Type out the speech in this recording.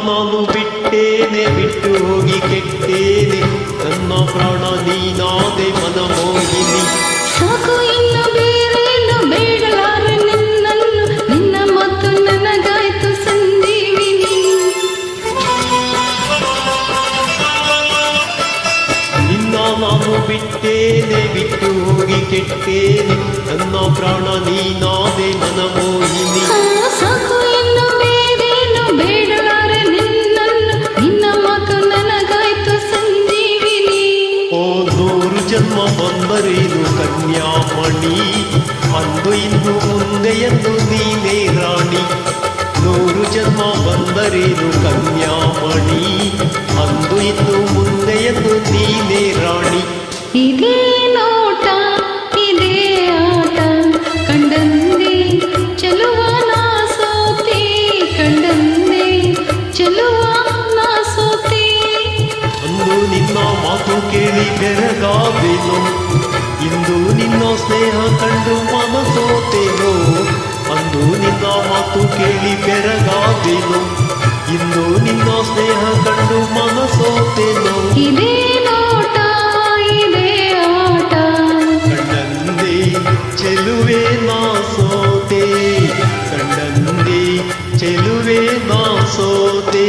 ನಾನು ಬಿಟ್ಟೇನೆ ಬಿಟ್ಟು ಹೋಗಿ ಕೆಟ್ಟೇನೆ ನನ್ನ ಪ್ರಾಣ ನೀನಾದೆ ಮನಮೋಹಿನಿ ಸಾಕು ಇನ್ನು ಬೇರೇನು ಬೇಡಲಾರೆ ನಿನ್ನನ್ನು ನಿನ್ನ ಮತ್ತು ನನಗಾಯ್ತು ಸಂಜೀವಿನಿ ನಿನ್ನ ನಾನು ಬಿಟ್ಟೇನೆ ಬಿಟ್ಟು ಹೋಗಿ ಕೆಟ್ಟೇನೆ ನನ್ನ ಪ್ರಾಣ ನೀನಾದೆ ಮನಮೋಹಿನಿ ಸಾಕು ಇನ್ನು ಬೇರೇನು ಬೇಡಲಾರೆ ನಿನ್ನನ್ನು ನಿನ್ನ ಮತ್ತು ನನಗಾಯ್ತು ಸಂಜೀವಿನಿ ಓ 100 ಜನ್ಮ ಬಂದರೇನು ಕನ್ಯಾಮಣಿ ಅಂದು ಇನ್ನು ಮುಂದೆ ಎಂದು ನೀನೇ ರಾಣಿ 100 ಜನ್ಮ ಬಂದರೇನು ಕನ್ಯಾಮಣಿ ಅಂದು ಇನ್ನು ಮುಂದೆ ಎಂದು ನೀನೇ ರಾಣಿ ಇದೇ ನೋಟ ಇದೇ ಆಟ ಕಂಡಂದೆ ಚೆಲುವ ನಾ ಸೋತೆ ಕಂಡಂದೆ ಚೆಲುವ ನಾ ಸೋತೆ ಅಂದು ನಿನ್ನ ಮಾತು ಕೇಳಿ ಬೆರಗಾವೆನು ಇಂದು ನಿನ್ನ ಸ್ನೇಹ ಕಂಡು ಮನಸೋತೆನೋ ಅಂದು ನಿನ್ನ ಮಾತು ಕೇಳಿ ಬೆರಗಾವೆನು ಇಂದು ನಿನ್ನ ಸ್ನೇಹ ಕಂಡು ಮನಸೋತೆನೋ ಇದೇ ನೋಟ ಇದೇ ಆಟ ಕಂಡಂದೆ ಚೆಲುವೆ ನಾ ಸೋತೆ ಕಂಡಂದೆ ಚೆಲುವೆ ನಾ ಸೋತೆ